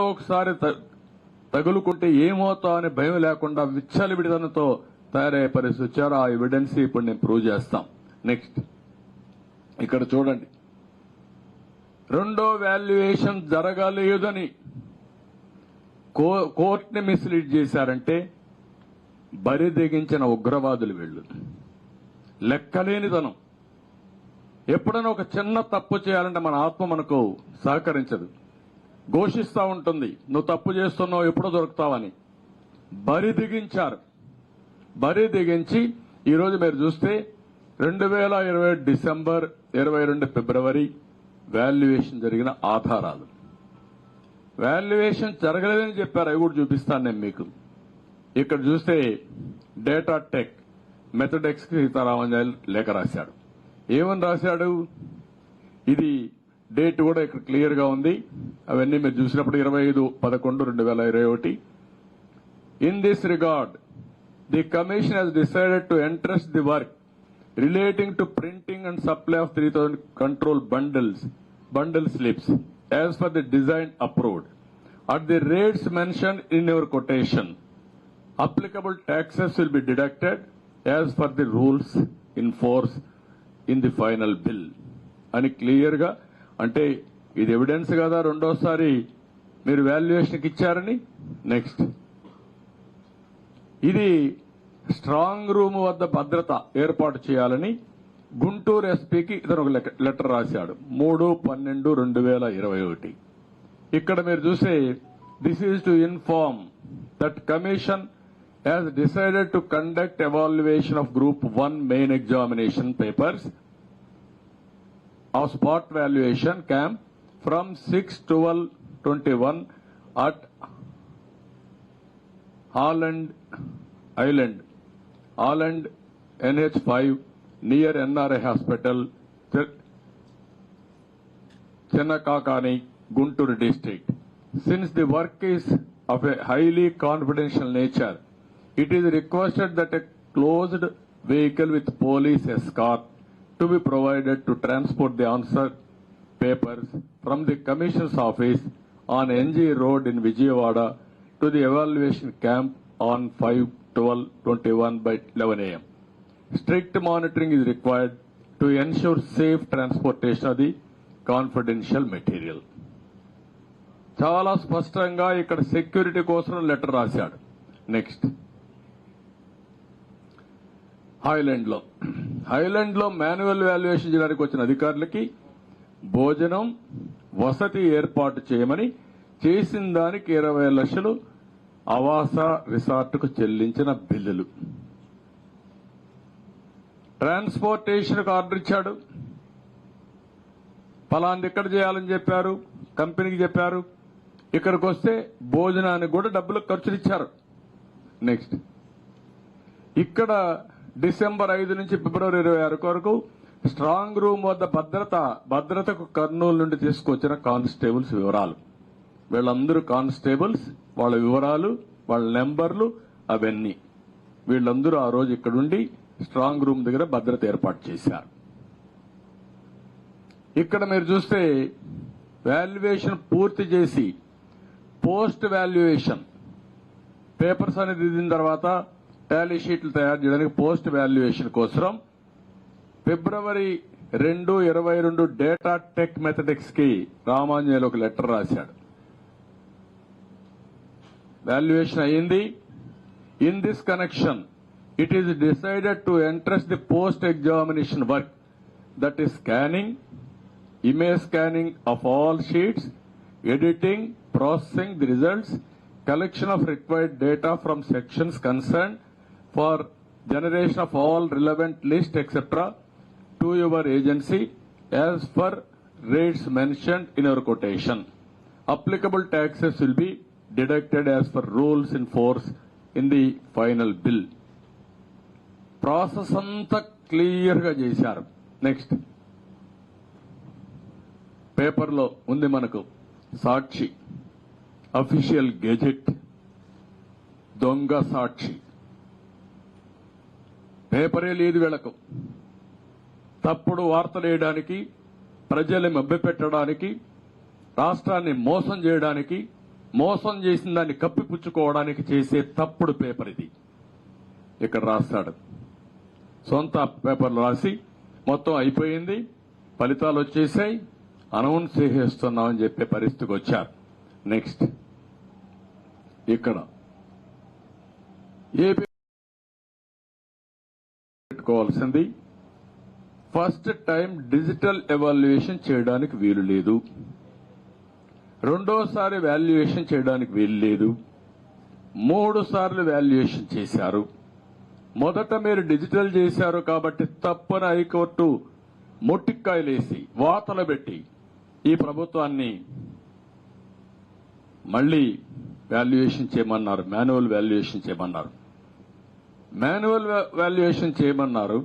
ఒకసారి తగులుకుంటే ఏమవుతా అనే భయం లేకుండా విచ్చలవిడితనంతో తయారయ్యే పరిస్థితి వచ్చారు. ఆ ఎవిడెన్స్ ఇప్పుడు నేను ప్రూవ్ చేస్తాం. నెక్స్ట్ ఇక్కడ చూడండి, రెండో వాల్యుయేషన్ జరగలేదని కోర్టుని మిస్లీడ్ చేశారంటే బరి తెగించిన ఉగ్రవాదులు వీళ్ళు. లెక్కలేనితనం. ఎప్పుడైనా ఒక చిన్న తప్పు చేయాలంటే మన ఆత్మ మనకు సహకరించదు, ఘోషిస్తా ఉంటుంది, నువ్వు తప్పు చేస్తున్నావు, ఎప్పుడో దొరుకుతావని. బరి దిగించారు. బరి దిగించి ఈరోజు మీరు చూస్తే 2020 డిసెంబర్ 22 ఫిబ్రవరి వాల్యుయేషన్ జరిగిన ఆధారాలు. వాల్యుయేషన్ జరగలేదని చెప్పారు, అవి కూడా చూపిస్తాను నేను మీకు. ఇక్కడ చూస్తే డేటా టెక్ మెథడెక్స్ కి సీతారామన్ లేఖ రాశాడు. ఏమని రాశాడు? ఇది డేట్ కూడా ఇక్కడ క్లియర్ గా ఉంది. అవన్నీ మీరు చూసినప్పుడు 25/11/2021. In this regard the commission has decided to entrust the work relating to printing and supply of 3000 control bundle slips as per the design approved at the rates mentioned in your quotation. Applicable taxes will be deducted as per the rules in force in the final bill. అని clear గా, అంటే ఇది evidence కదా రెండోసారి మీరు వాల్యుయేషన్కి ఇచ్చారని. Next, ఇది strong room వద్ద భద్రత ఏర్పాటు చేయాలని గుంటూరు ఎస్పీకి ఇతను ఒక లెటర్ రాశాడు 3/12/2021. ఇక్కడ మీరు చూసే this is to inform that commission has decided to conduct evaluation of Group 1 main examination papers of spot valuation camp from 6/12/21 at Holland NH5 near NRI Hospital, Chennakakani, Guntur district. Since the work is of a highly confidential nature, it is requested that a closed vehicle with police escort to be provided to transport the answer papers from the Commissioner's office on NG Road in Vijayawada to the evaluation camp on 5/12/21 by 11 a.m. Strict monitoring is required to ensure safe transportation of the confidential material. చాలా స్పష్టంగా ఇక్కడ security కోసం letter రాశాడు. Next, Highland లో manual valuation చేయడానికి వచ్చిన అధికారులకి భోజనం వసతి ఏర్పాటు చేయమని చేసిన దానికి 20 లక్షలు ఆవాస రిసార్టుకు చెల్లించిన బిల్లులు. ట్రాన్స్పోర్టేషన్ కు ఆర్డర్ ఇచ్చాడు. ఫలాంది ఎక్కడ చేయాలని చెప్పారు, కంపెనీకి చెప్పారు. ఇక్కడికి వస్తే భోజనానికి కూడా డబ్బులు ఖర్చులు ఇచ్చారు. నెక్స్ట్, ఇక్కడ డిసెంబర్ 5 నుంచి ఫిబ్రవరి 26 వరకు స్ట్రాంగ్ రూమ్ వద్ద భద్రతకు కర్నూలు నుండి తీసుకొచ్చిన కానిస్టేబుల్స్ వివరాలు. వీళ్ళందరూ కానిస్టేబుల్స్, వాళ్ళ వివరాలు, వాళ్ళ నెంబర్లు అవన్నీ వీళ్ళందరూ ఆ రోజు ఇక్కడుండి స్ట్రాంగ్ రూమ్ దగ్గర భద్రత ఏర్పాటు చేశారు. ఇక్కడ మీరు చూస్తే వాల్యుయేషన్ పూర్తి చేసి పోస్ట్ వాల్యుయేషన్ పేపర్స్ అనేది దిగిన తర్వాత టాలీ షీట్లు తయారు చేయడానికి పోస్ట్ వాల్యుయేషన్ కోసం ఫిబ్రవరి 2/22 డేటా టెక్ మెథడెక్స్ కి రామాంజనేయులు ఒక లెటర్ రాశాడు. వాల్యుయేషన్ అయింది. In this connection it is decided to entrust the post examination work, that is scanning, image scanning of all sheets, editing, processing the results, collection of required data from sections concerned for generation of all relevant list etc. to your agency as per rates mentioned in your quotation. Applicable taxes will be deducted as per rules in force in the final bill. Process anta clear ga chesaru. Next, paper lo undi manaku Sakshi, official gazette, దొంగ సాక్షి. పేపరే లేదు వీళ్లకు. తప్పుడు వార్తలు వేయడానికి, ప్రజల్ని మభ్యపెట్టడానికి, రాష్ట్రాన్ని మోసం చేయడానికి మోసం చేసిన దాన్ని కప్పిపుచ్చుకోవడానికి చేసే తప్పుడు పేపర్ ఇది. ఇక్కడ రాస్తాడు, సొంత పేపర్లు రాసి మొత్తం అయిపోయింది, ఫలితాలు వచ్చేసాయి, అనౌన్స్ చేసేస్తున్నామని చెప్పే పరిస్థితికి వచ్చారు. నెక్స్ట్ ఇక్కడ ఏపీ పెట్టుకోవాల్సింది, ఫస్ట్ టైం డిజిటల్ ఎవాల్యుయేషన్ చేయడానికి వీలు లేదు, రెండోసారి వాల్యుయేషన్ చేయడానికి వీలు లేదు, 3 సార్లు వాల్యుయేషన్ చేశారు. మొదట మీరు డిజిటల్ చేశారు కాబట్టి తప్పని హైకోర్టు మొట్టికాయలేసి వాతలు పెట్టి ఈ ప్రభుత్వాన్ని మళ్లీ వాల్యుయేషన్ చేయమన్నారు, మాన్యువల్ వాల్యుయేషన్ చేయమన్నారు. మాన్యువల్ వాల్యుయేషన్ చేయమన్నారు.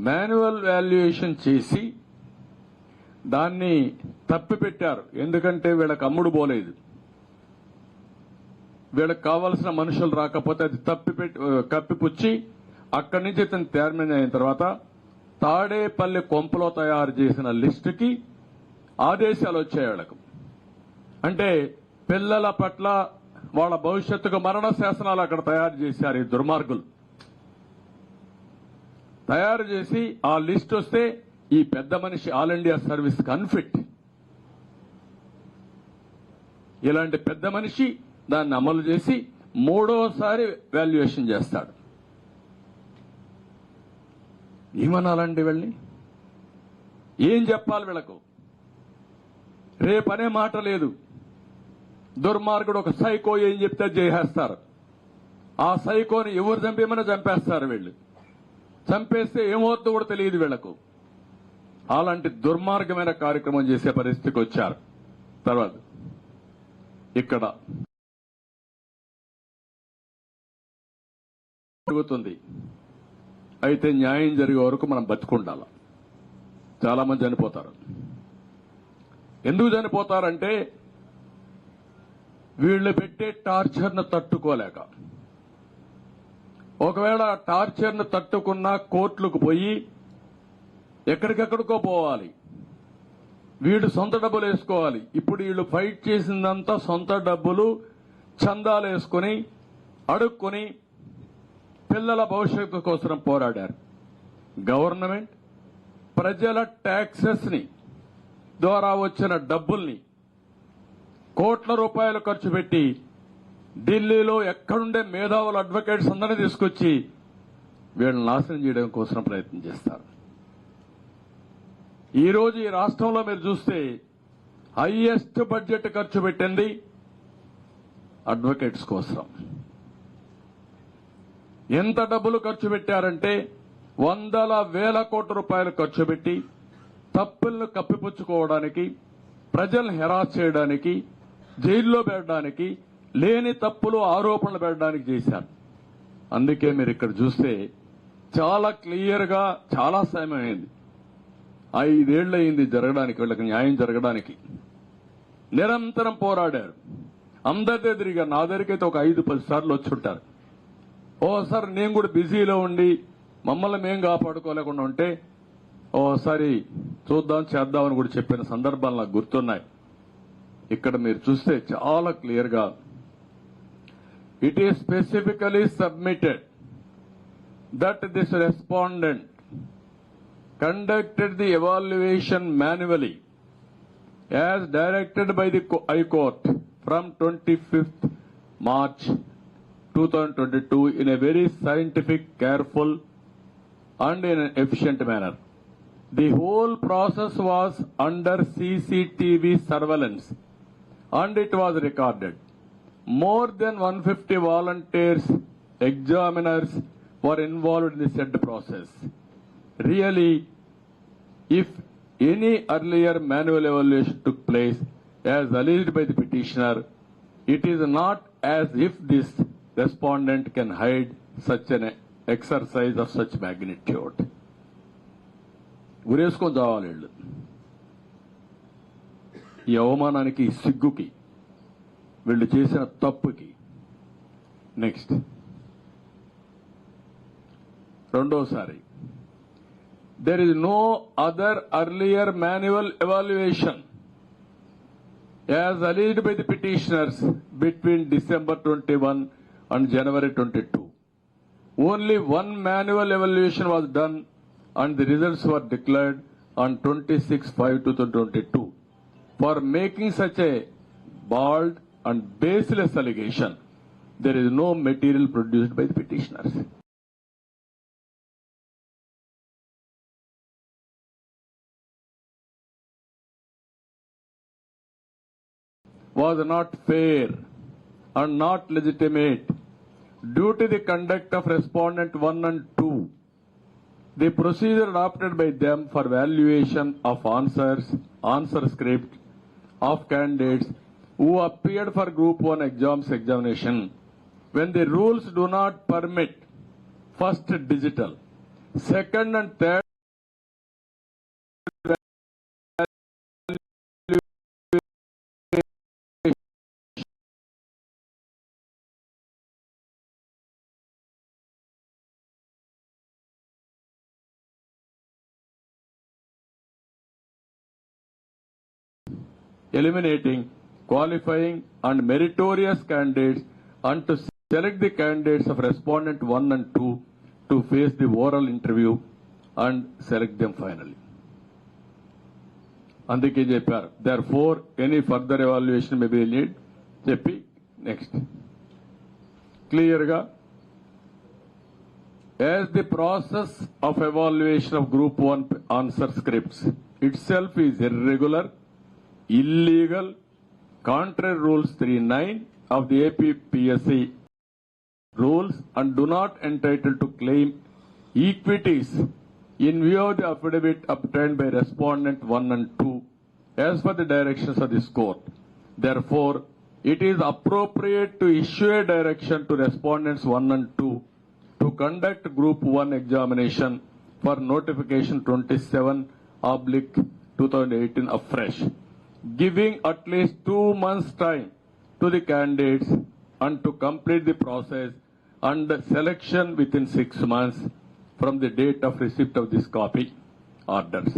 మాన్యువల్ వాల్యుయేషన్ చేసి దాన్ని తప్పిపెట్టారు. ఎందుకంటే వీళ్ళకి అమ్ముడు పోలేదు, వీళ్ళకి కావాల్సిన మనుషులు రాకపోతే అది కప్పిపుచ్చి అక్కడి నుంచి ఇతను చైర్మన్ అయిన తర్వాత తాడేపల్లి కొంపలో తయారు చేసిన లిస్టుకి ఆదేశాలు వచ్చాయి వాళ్ళకు. అంటే పిల్లల పట్ల వాళ్ళ భవిష్యత్తుకు మరణ శాసనాలు అక్కడ తయారు చేశారు ఈ దుర్మార్గులు. తయారు చేసి ఆ లిస్ట్ వస్తే ఈ పెద్ద మనిషి ఆల్ ఇండియా సర్వీస్ అన్ఫిట్, ఇలాంటి పెద్ద మనిషి దాన్ని అమలు చేసి 3వసారి వాల్యుయేషన్ చేస్తాడు. ఏమనాలండి వీళ్ళని? ఏం చెప్పాలి వీళ్ళకు? రేపనే మాట లేదు. దుర్మార్గుడు ఒక సైకో ఏం చెప్తే చేసేస్తారు. ఆ సైకోని ఎవరు చంపేమని చంపేస్తారు వీళ్ళు. చంపేస్తే ఏమవుతుందో కూడా తెలియదు వీళ్లకు. అలాంటి దుర్మార్గమైన కార్యక్రమం చేసే పరిస్థితికి వచ్చారు. తర్వాత ఇక్కడ జరుగుతుంది. అయితే న్యాయం జరిగే వరకు మనం బతుకుండాల. చాలా మంది చనిపోతారు. ఎందుకు చనిపోతారంటే వీళ్లు పెట్టే టార్చర్ను తట్టుకోలేక. ఒకవేళ టార్చర్ను తట్టుకున్నా కోర్టులకు పోయి ఎక్కడికెక్కడికో పోవాలి. వీళ్ళు సొంత డబ్బులు వేసుకోవాలి. ఇప్పుడు వీళ్ళు ఫైట్ చేసిందంతా సొంత డబ్బులు చందాలు వేసుకుని అడుక్కుని పిల్లల భవిష్యత్తు కోసం పోరాడారు. గవర్నమెంట్ ప్రజల ట్యాక్సెస్ ని ద్వారా వచ్చిన డబ్బుల్ని కోట్ల రూపాయలు ఖర్చు పెట్టి ఢిల్లీలో ఎక్కడుండే మేధావుల అడ్వకేట్స్ అందరినీ తీసుకొచ్చి వీళ్ళని నాశనం చేయడం కోసం ప్రయత్నం చేస్తారు. ఈ రోజు ఈ రాష్ట్రంలో మీరు చూస్తే హైయెస్ట్ బడ్జెట్ ఖర్చు పెట్టింది అడ్వకేట్స్ కోసం. ఎంత డబ్బులు ఖర్చు పెట్టారంటే 100,000 కోట్ల రూపాయలు ఖర్చు పెట్టి తప్పులను కప్పిపుచ్చుకోవడానికి, ప్రజలను హెరాస్ చేయడానికి, జైల్లో పెట్టడానికి, లేని తప్పులు ఆరోపణలు పెట్టడానికి చేశారు. అందుకే మీరు ఇక్కడ చూస్తే చాలా క్లియర్ గా చాలా సమయం అయింది. 5 ఏళ్లు అయింది జరగడానికి, వీళ్ళకి న్యాయం జరగడానికి. నిరంతరం పోరాడారు. అందరిదే తిరిగారు. నా దగ్గరికైతే ఒక 5-10 సార్లు వచ్చుంటారు. ఓసారి నేను కూడా బిజీలో ఉండి మమ్మల్ని మేం కాపాడుకోలేకుండా ఉంటే ఓసారి చూద్దాం చేద్దామని కూడా చెప్పిన సందర్భాలు నాకు గుర్తున్నాయి. ఇక్కడ మీరు చూస్తే చాలా క్లియర్ గా it is specifically submitted that this respondent conducted the evaluation manually as directed by the High Court from 25th March 2022 in a very scientific, careful and in an efficient manner. The whole process was under CCTV surveillance and it was recorded. More than 150 volunteers, examiners were involved in the said process. Really, if any earlier manual evaluation took place as alleged by the petitioner, it is not as if this respondent can hide such an exercise of such magnitude. ఉరేసుకొని చావాలి వీళ్ళు. ఈ అవమానానికి, సిగ్గుకి, వీళ్ళు చేసిన తప్పుకి. Next రెండోసారి there is no other earlier manual evaluation as alleged by the petitioners between December 21 and January 22. Only one manual evaluation was done and the results were declared on 26/5/2022. For making such a bald and baseless allegation, there is no material produced by the petitioners. Was not fair and not legitimate due to the conduct of respondent 1 and 2. The procedure adopted by them for valuation of answer script of candidates who appeared for Group 1 examination, when the rules do not permit first digital, second and third eliminating qualifying and meritorious candidates and to select the candidates of respondent 1 and 2 to face the oral interview and select them finally. అందుకే చెప్పారు, therefore any further evaluation may be need చెప్పి next క్లియర్గా as the process of evaluation of group 1 answer scripts itself is irregular, illegal, contrary rules 3(9) of the APPSC rules and do not entitle to claim equities in view of the affidavit obtained by respondent 1 and 2 as per the directions of this court. Therefore, it is appropriate to issue a direction to respondents 1 and 2 to conduct group 1 examination for notification 27/2018 afresh, giving at least 2 months' time to the candidates and to complete the process and selection within 6 months from the date of receipt of this copy orders.